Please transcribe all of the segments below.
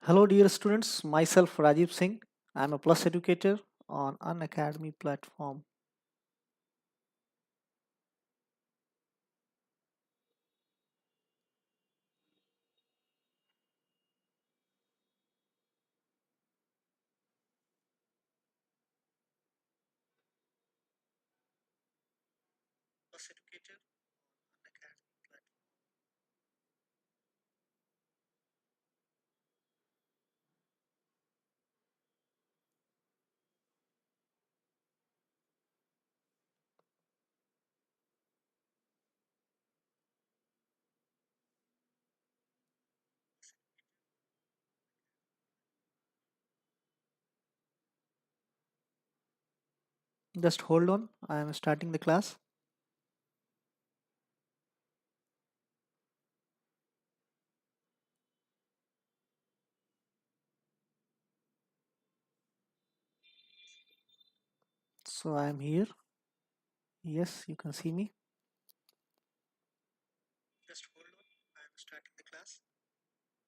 Hello, dear students. Myself, Rajeev Singh. I'm a plus educator on Unacademy platform. Plus educator on Unacademy platform. Just hold on. I am starting the class. So I am here. Yes, you can see me. Just hold on. I am starting the class. So I'm here.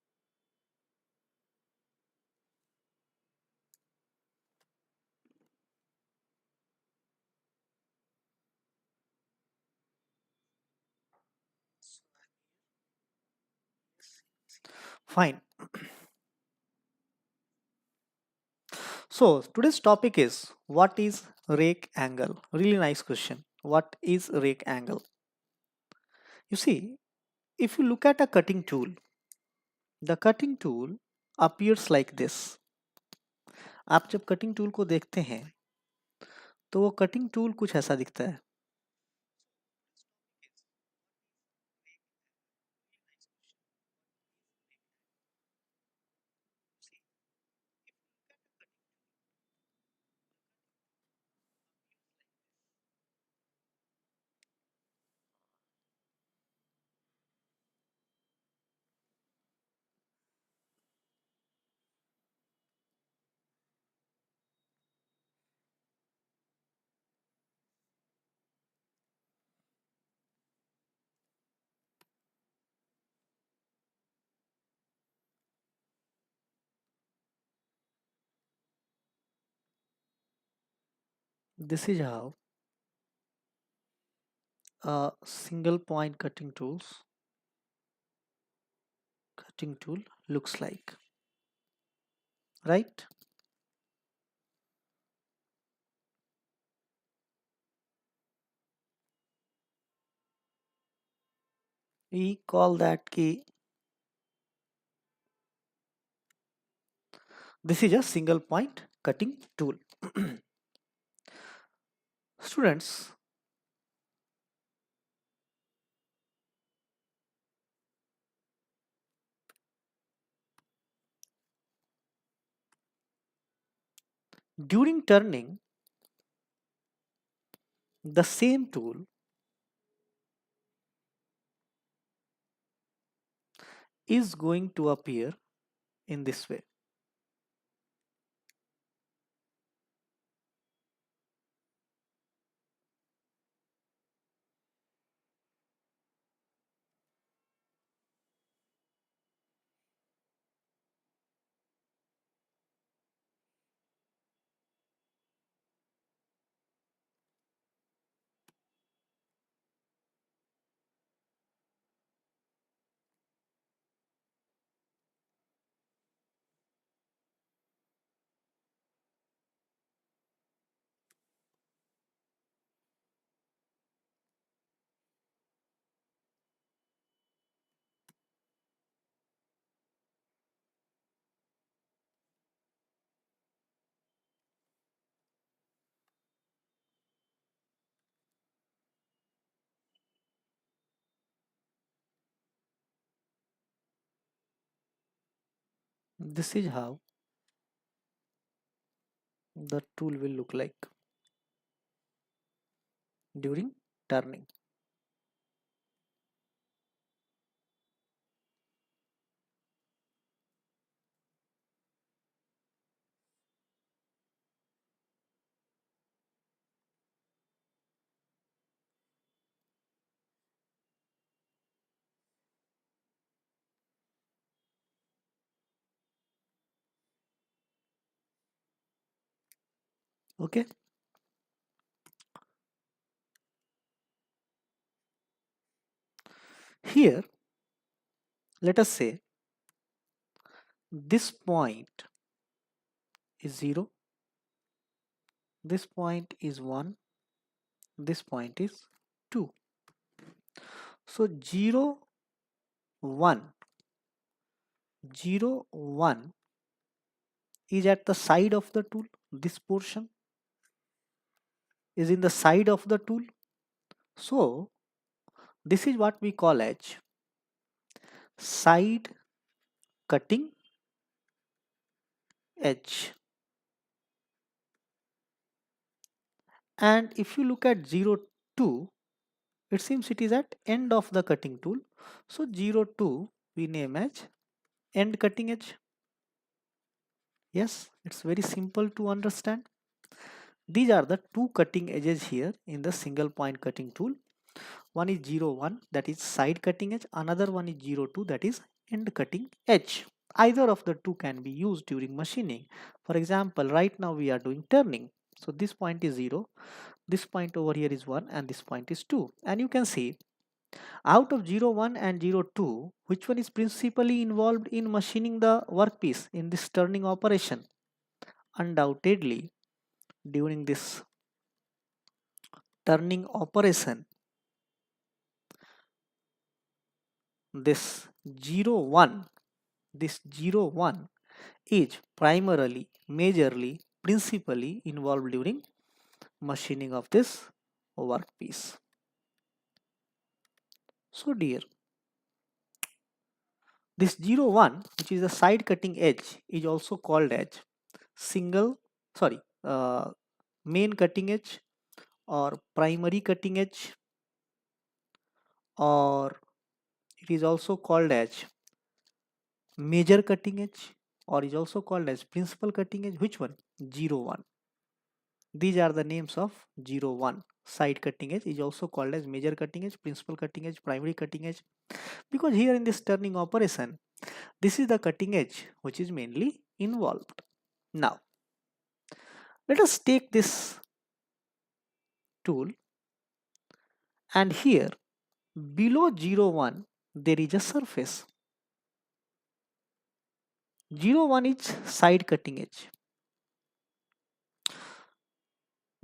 Yes, you can see me. Fine. So today's topic is what is rake angle? Really nice question. What is rake angle? You see, if you look at a cutting tool, the cutting tool appears like this. आप जब cutting tool को देखते हैं तो वो cutting tool कुछ ऐसा दिखता है. This is how a single point cutting tool looks like, right? We call that key. This is a single point cutting tool. Students, during turning, the same tool is going to appear in this way. This is how the tool will look like during turning. Okay. Here, let us say this point is 0, this point is 1, this point is 2. So 0, 1, 0, 1 is at the side of the tool. This portion is in the side of the tool. So this is what we call as side cutting edge. And if you look at 0, 2, it seems it is at end of the cutting tool. So 0, 2 we name as end cutting edge. Yes, it's very simple to understand. These are the two cutting edges here in the single point cutting tool. One is 0, 1, that is side cutting edge. Another one is 0, 2, that is end cutting edge. Either of the two can be used during machining. For example, right now we are doing turning. So this point is 0, this point over here is 1, and this point is 2. And you can see out of 0, 1 and 0, 2, which one is principally involved in machining the workpiece in this turning operation? Undoubtedly, during this turning operation, this 0, 1, this 0, 1 is primarily, majorly, principally involved during machining of this workpiece. So dear, this 0, 1, which is a side cutting edge, is also called as single, sorry, main cutting edge or primary cutting edge, or it is also called as major cutting edge, or is also called as principal cutting edge. Which one? 0, 1. These are the names of 0, 1. Side cutting edge is also called as major cutting edge, principal cutting edge, primary cutting edge, because here in this turning operation, this is the cutting edge which is mainly involved. Now, let us take this tool, and here below 0, 1 there is a surface. 0, 1 is side cutting edge,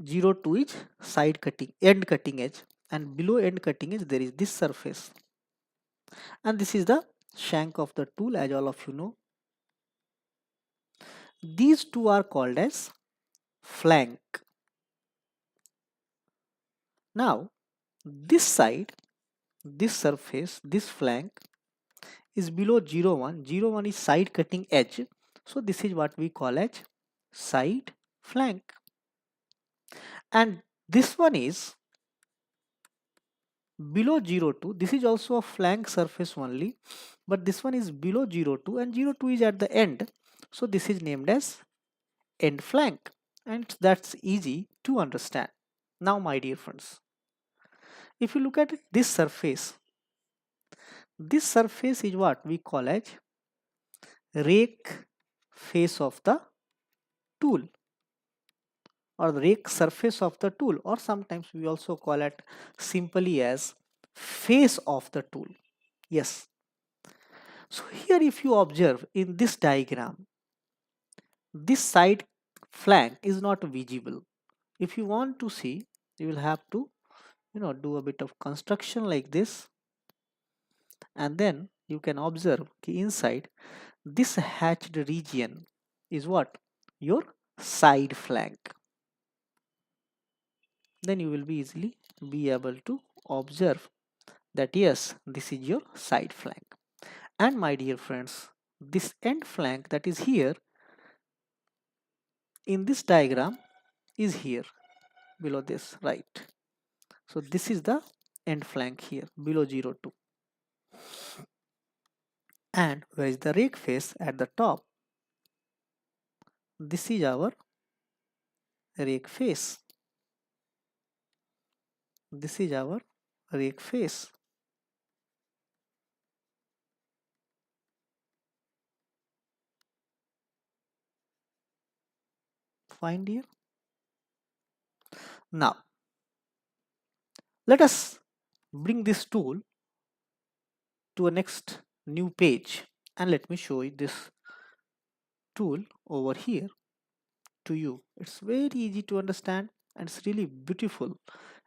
0, 2 is side cutting, end cutting edge, and below end cutting edge there is this surface, and this is the shank of the tool, as all of you know. These two are called as flank. Now this side, this surface, this flank is below 0, 1. 0, 1 is side cutting edge, so this is what we call as side flank. And this one is below 0, 2. This is also a flank surface only, but this one is below 0, 2, and 0, 2 is at the end, so this is named as end flank, and that's easy to understand. Now my dear friends, if you look at this surface is what we call as rake face of the tool, or the rake surface of the tool, or sometimes we also call it simply as face of the tool. Yes. So here if you observe in this diagram, this side flank is not visible. If you want to see, you will have to do a bit of construction like this, and then you can observe inside this hatched region is what? Your side flank. Then you will be easily be able to observe that yes, this is your side flank. And my dear friends, this end flank that is here in this diagram is here below this, right? So this is the end flank here below 0, 2. And where is the rake face at the top? This is our rake face. This is our rake face. Find here. Now, let us bring this tool to a next new page, and let me show you this tool over here to you. It's very easy to understand and it's really beautiful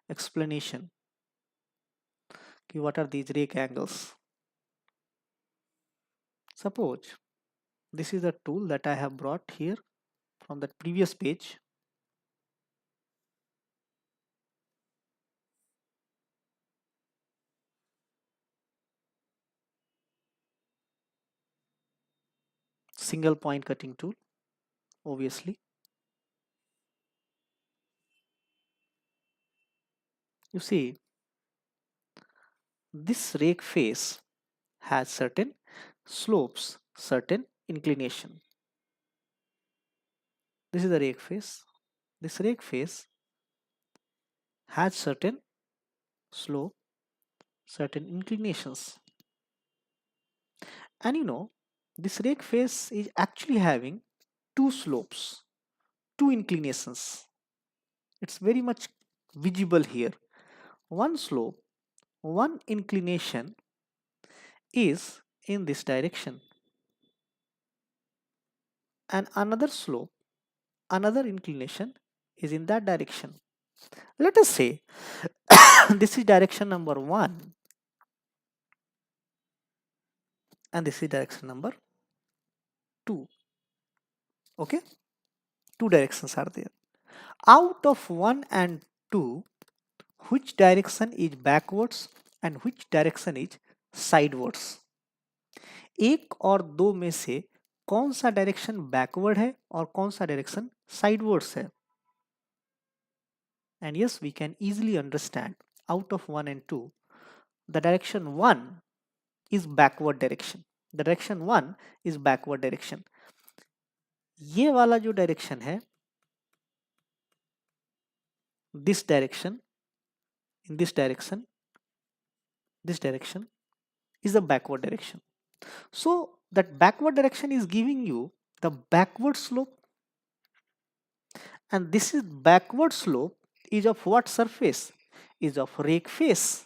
explanation. Okay, what are these rake angles? Suppose this is a tool that I have brought here from that previous page. Single point cutting tool, obviously. You see, this rake face has certain slopes, certain inclination. This is the rake face. This rake face has certain slope, certain inclinations. And you know, this rake face is actually having two slopes, two inclinations. It's very much visible here. One slope, one inclination is in this direction, and another slope, another inclination is in that direction. Let us say this is direction number 1 and this is direction number 2. Okay, two directions are there. Out of 1 and 2, which direction is backwards and which direction is sidewards? एक और दो में से कौन सा direction backward है और कौन सा डायरेक्शन साइडवर्ड्स है? And yes, we can easily understand out of 1 and 2, the direction 1 is backward direction. The direction 1 is backward direction. ये वाला जो डायरेक्शन है, this direction, in this direction is the backward direction. So that backward direction is giving you the backward slope, and this is backward slope is of what surface? Is of rake face.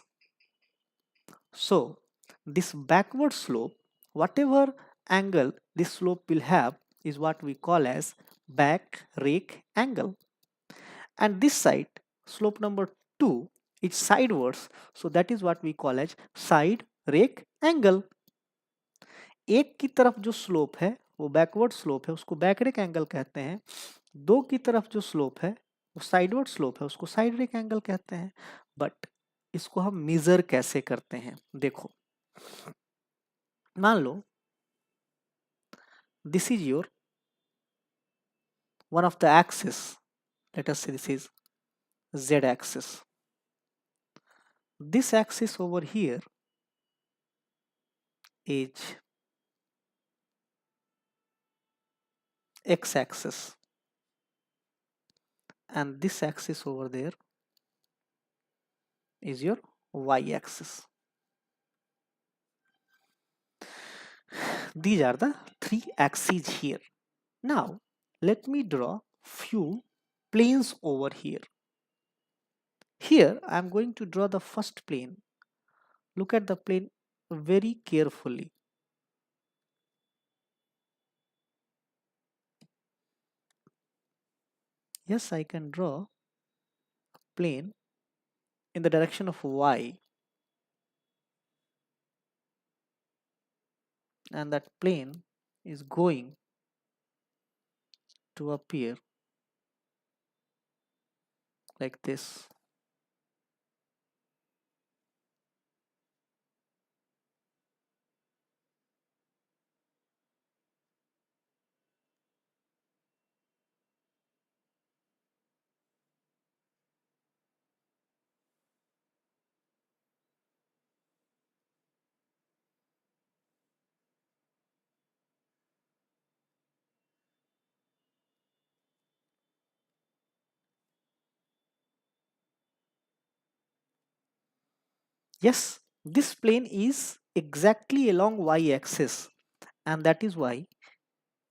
So this backward slope, whatever angle this slope will have, is what we call as back rake angle. And this side, slope number 2, is sidewards, so that is what we call as side rake angle. एक की तरफ जो slope है वो backward slope है, उसको back rake angle कहते हैं. दो की तरफ जो स्लोप है वो साइडवर्ड स्लोप है, उसको साइड रेक एंगल कहते हैं. बट इसको हम मेजर कैसे करते हैं? देखो, मान लो this is your one of the axis. Let us say this is z axis. This axis over here is x axis, and this axis over there is your y axis. These are the three axes here. Now let me draw few planes over here. Here I am going to draw the first plane. Look at the plane very carefully. Yes, I can draw a plane in the direction of y, and that plane is going to appear like this. Yes, this plane is exactly along y axis, and that is why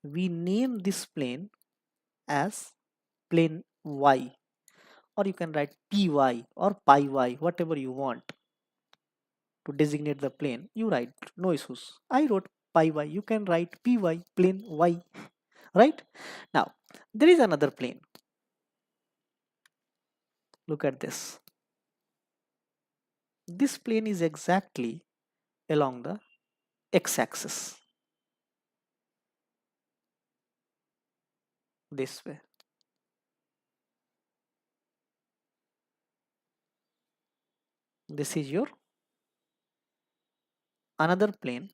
we name this plane as plane y. or you can write py or pi y, whatever you want to designate the plane. You write, no issues. I wrote pi y, you can write py, plane y, right? Now there is another plane. Look at this. This plane is exactly along the x-axis, this way. This is your another plane.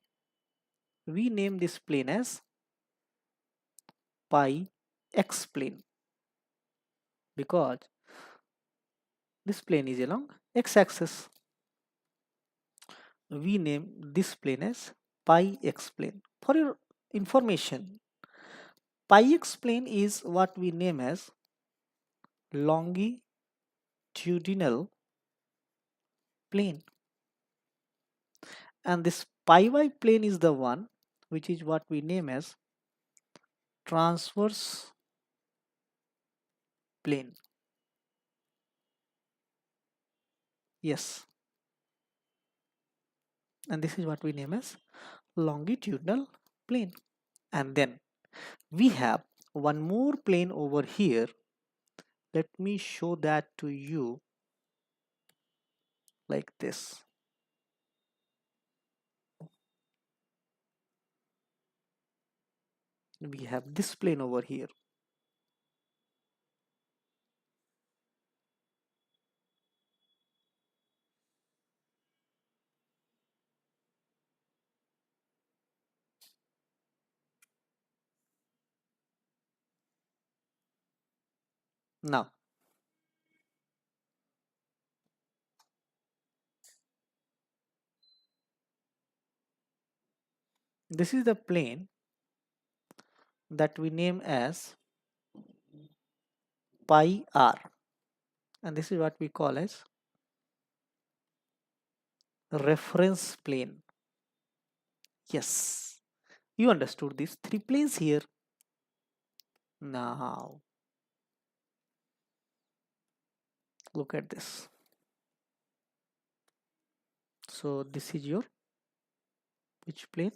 We name this plane as pi x plane because this plane is along x-axis. We name this plane as pi x plane. For your information, pi x plane is what we name as longitudinal plane, and this pi y plane is the one which is what we name as transverse plane. Yes, and this is what we name as longitudinal plane. And then we have one more plane over here. Let me show that to you like this. We have this plane over here. Now this is the plane that we name as pi r, and this is what we call as reference plane. Yes, you understood these three planes here. Now look at this. So this is your which plane?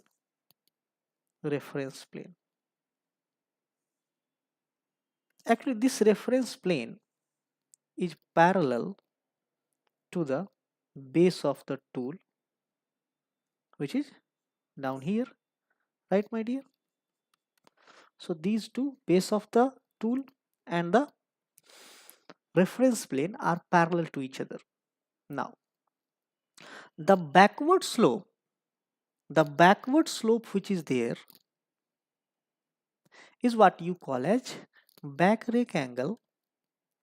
Reference plane. Actually, this reference plane is parallel to the base of the tool, which is down here, right, my dear? So these two, base of the tool and the reference plane, are parallel to each other. Now the backward slope which is there is what you call as back rake angle.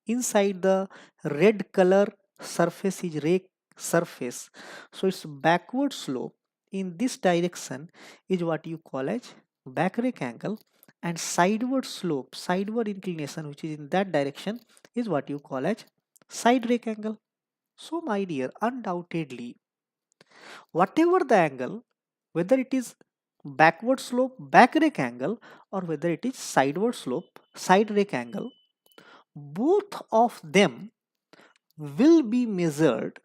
Inside the red color surface is rake surface, so its backward slope in this direction is what you call as back rake angle, and sideward inclination which is in that direction is what you call as side rake angle. So my dear, undoubtedly whatever the angle, whether it is backward slope back rake angle or whether it is sideward slope side rake angle, both of them will be measured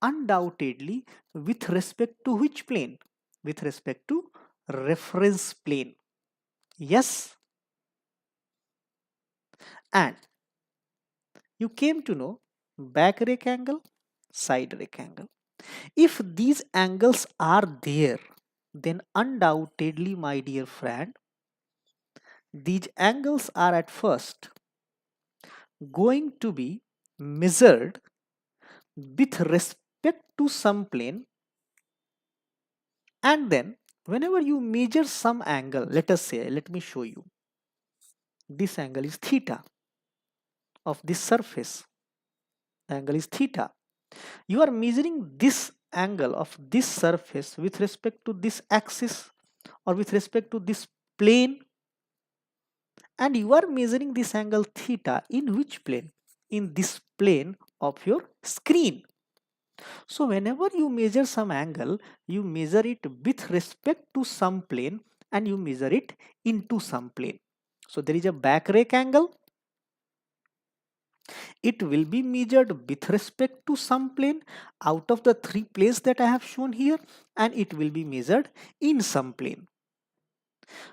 undoubtedly with respect to which plane? With respect to reference plane. Yes, and you came to know back rake angle, side rake angle. If these angles are there, then undoubtedly, my dear friend, these angles are at first going to be measured with respect to some plane, and then whenever you measure some angle, let us say, let me show you, this angle is theta of this surface, angle is theta. You are measuring this angle of this surface with respect to this axis or with respect to this plane, and you are measuring this angle theta in which plane? In this plane of your screen. So whenever you measure some angle, you measure it with respect to some plane and you measure it into some plane. So there is a back rake angle It will be measured with respect to some plane out of the three planes that I have shown here, and it will be measured in some plane.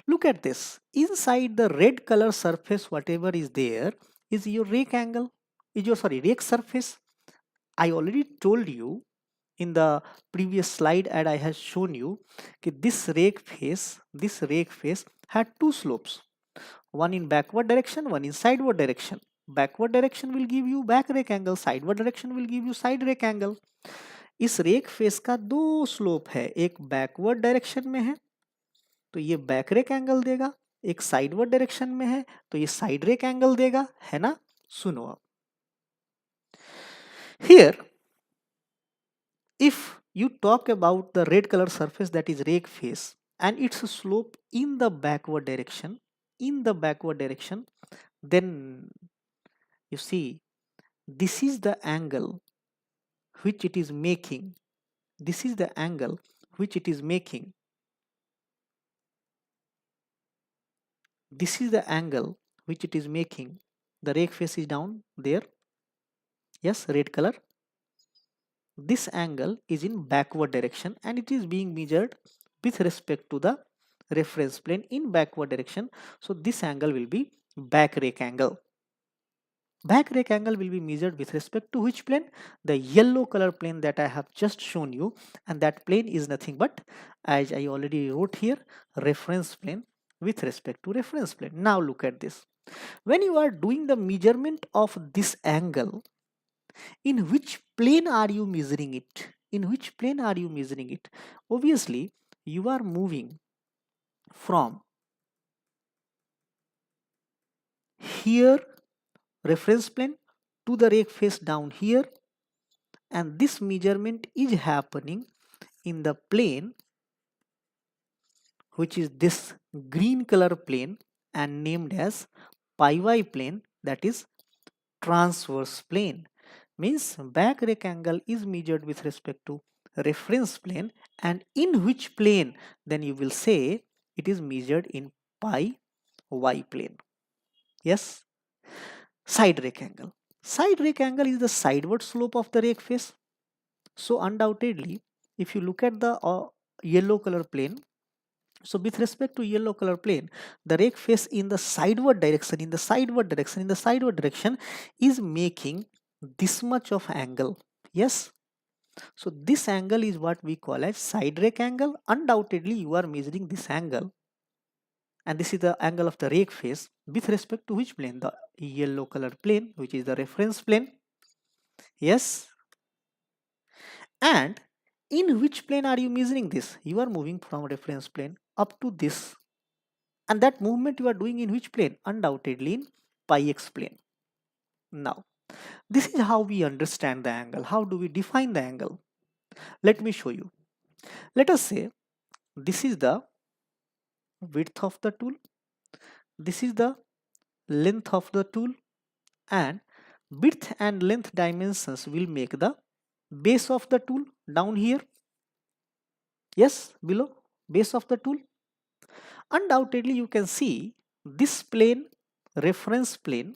Look at this. Inside the red color surface, whatever is there is your rake angle, is your rake surface. I already told you in the previous slide, and I have shown you that this rake face had two slopes, one in backward direction, one in sideward direction. Backward direction will give you back rake angle, sideward direction will give you side rake angle. इस rake face का दो slope है, एक backward direction में है तो ये back rake angle देगा, एक साइडवर्ड डायरेक्शन में है तो ये साइड रेक एंगल देगा, है ना। सुनो अब, here if you talk about the red color surface that is rake face and its slope in the backward direction, then you see this is the angle which it is making, this is the angle which it is making, this is the angle which it is making. The rake face is down there, yes, red color. This angle is in backward direction and it is being measured with respect to the reference plane in backward direction. So this angle will be back rake angle. Back rake angle will be measured with respect to which plane? The yellow color plane that I have just shown you, and that plane is nothing but, as I already wrote here, reference plane with respect to reference plane. Now look at this. When you are doing the measurement of this angle, in which plane are you measuring it? In which plane are you measuring it? Obviously, you are moving from here, reference plane, to the rake face down here, and this measurement is happening in the plane which is this green color plane and named as pi y plane, that is transverse plane. Means back rake angle is measured with respect to reference plane, and in which plane, then you will say it is measured in pi y plane. Yes. Side rake angle. Side rake angle is the sideward slope of the rake face. So undoubtedly, if you look at the yellow color plane, so with respect to yellow color plane, the rake face in the sideward direction, is making this much of angle. Yes. So this angle is what we call as side rake angle. Undoubtedly, you are measuring this angle, and this is the angle of the rake face with respect to which plane? The yellow color plane, which is the reference plane. Yes. And in which plane are you measuring this? You are moving from reference plane up to this, and that movement you are doing in which plane? Undoubtedly in pi x plane. Now this is how we understand the angle. How do we define the angle? Let me show you. Let us say this is the width of the tool, this is the length of the tool, and width and length dimensions will make the base of the tool down here. Yes, below, base of the tool. Undoubtedly, you can see this plane, reference plane,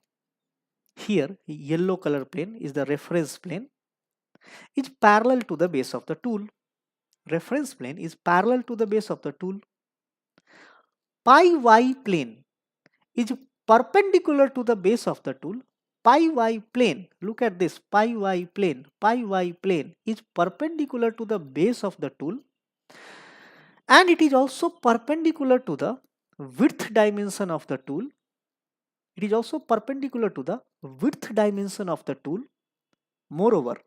here yellow color plane is the reference plane, is parallel to the base of the tool. Reference plane is parallel to the base of the tool. Pi y plane is perpendicular to the base of the tool. Pi y plane, look at this, pi y plane is perpendicular to the base of the tool, and it is also perpendicular to the width dimension of the tool. It is also perpendicular to the width dimension of the tool. Moreover,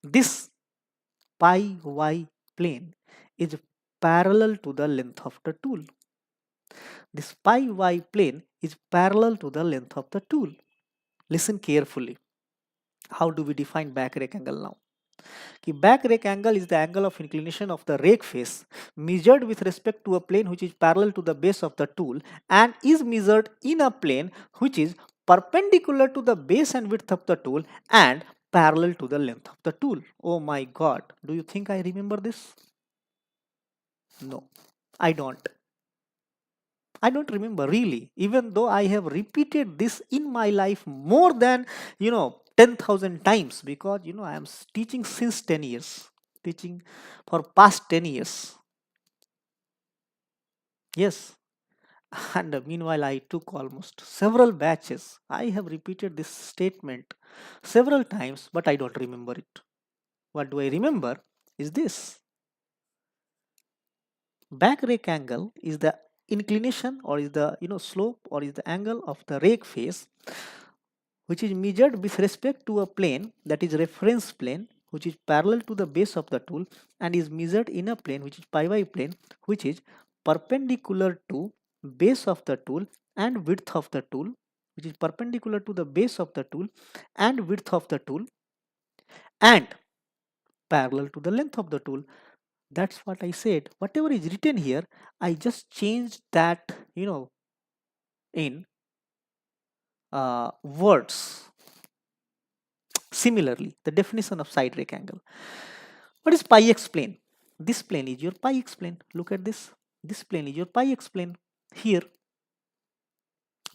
this pi y plane is parallel to the length of the tool. This pi y plane is parallel to the length of the tool. Listen carefully. How do we define back rake angle now? Back rake angle is the angle of inclination of the rake face measured with respect to a plane which is parallel to the base of the tool and is measured in a plane which is perpendicular to the base and width of the tool and parallel to the length of the tool. Oh my god, do you think I remember this? No, I don't. I don't remember really, even though I have repeated this in my life more than 10,000 times, because I am teaching since 10 years, teaching for past 10 years. Yes. And meanwhile, I took almost several batches. I have repeated this statement several times, but I don't remember it. What do I remember is this: back rake angle is the inclination, or is the slope, or is the angle of the rake face, which is measured with respect to a plane, that is reference plane, which is parallel to the base of the tool, and is measured in a plane which is pi y plane, which is perpendicular to base of the tool and width of the tool, which is perpendicular to the base of the tool and width of the tool, and parallel to the length of the tool. That's what I said. Whatever is written here, I just changed that in words. Similarly, the definition of side rake angle. What is pi x plane? This plane is your pi x plane. Look at this. This plane is your pi x plane. Here,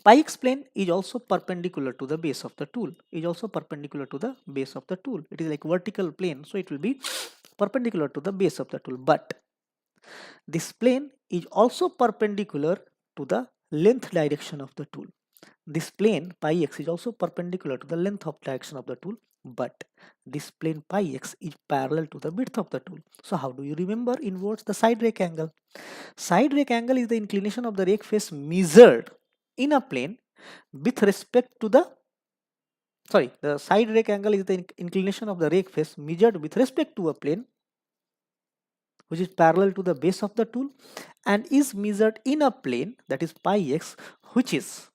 pi x plane is also perpendicular to the base of the tool. Is also perpendicular to the base of the tool. It is like vertical plane, so it will be perpendicular to the base of the tool. But this plane is also perpendicular to the length direction of the tool. This plane pi x is also perpendicular to the length of direction of the tool, but this plane pi x is parallel to the width of the tool. So how do you remember in words the side rake angle? Side rake angle is the inclination of the rake face measured in a plane with respect to the the side rake angle is the inclination of the rake face measured with respect to a plane which is parallel to the base of the tool and is measured in a plane, that is pi x, which is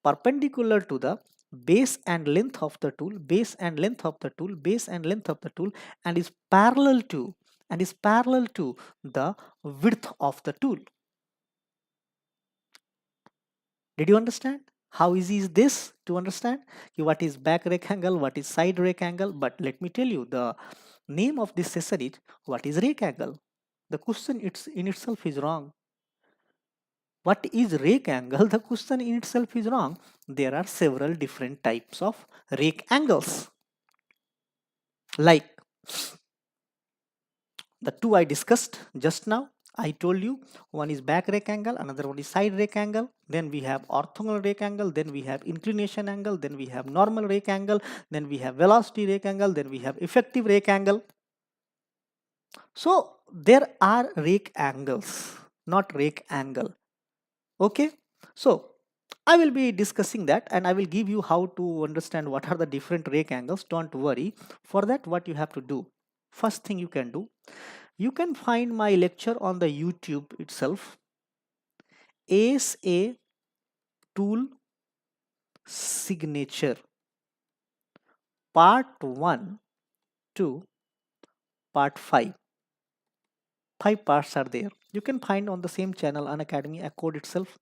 perpendicular to the base and length of the tool, base and length of the tool, base and length of the tool, and is parallel to the width of the tool. Did you understand? How easy is this to understand? What is back rake angle, what is side rake angle? But let me tell you, the name of this session is what is rake angle. The question in itself is wrong. What is rake angle? The question in itself is wrong. There are several different types of rake angles. Like the two I discussed just now. I told you one is back rake angle, another one is side rake angle. Then we have orthogonal rake angle, then we have inclination angle, then we have normal rake angle, then we have velocity rake angle, then we have effective rake angle. So there are rake angles, not rake angle. Okay, so I will be discussing that and I will give you how to understand what are the different rake angles. Don't worry. For that, what you have to do, first thing you can do, you can find my lecture on the YouTube itself. Ace a tool signature part 1 to part 5. 5 parts are there. You can find on the same channel Unacademy code itself,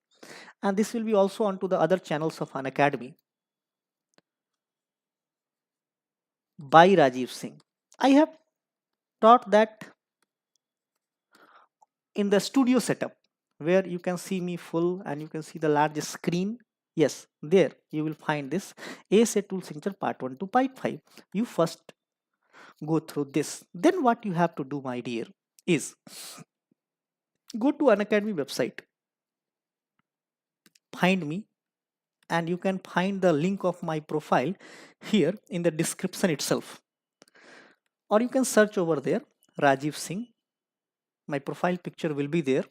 and this will be also onto the other channels of Unacademy by Rajeev Singh. I have taught that in the studio setup where you can see me full and you can see the largest screen. Yes, there you will find this ASA tool signature part 1 to part 5. You first go through this. Then what you have to do, my dear, is go to Unacademy website, find me, and you can find the link of my profile here in the description itself, or you can search over there Rajeev Singh. My profile picture will be there,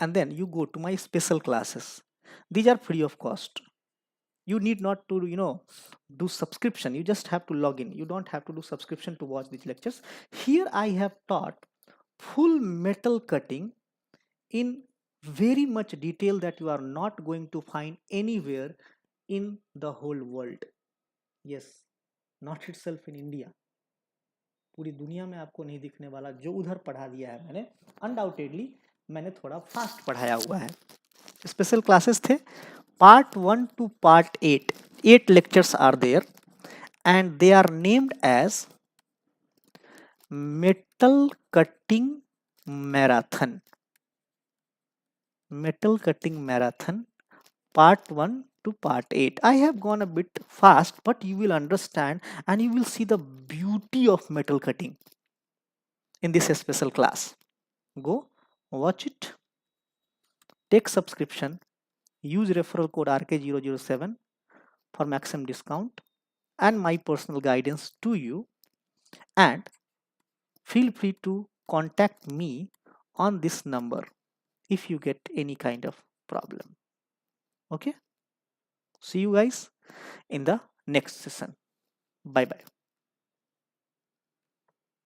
and then you go to my special classes. These are free of cost. You need not to do subscription. You just have to log in. You don't have to do subscription to watch these lectures. Here I have taught full metal cutting in very much detail that you are not going to find anywhere in the whole world. Yes, not itself in India. पूरी दुनिया में आपको नहीं दिखने वाला जो उधर पढ़ा दिया है मैंने. अनडाउटेडली मैंने थोड़ा फास्ट पढ़ाया हुआ है. स्पेशल क्लासेस थे part 1 to part 8. 8 lectures are there and they are named as metal cutting marathon. metal cutting marathon part 1 to part 8. I have gone a bit fast, but you will understand and you will see the beauty of metal cutting in this special class. Go watch it, take subscription, use referral code RK007 for maximum discount and my personal guidance to you, and feel free to contact me on this number if you get any kind of problem. Okay, see you guys in the next session. Bye bye.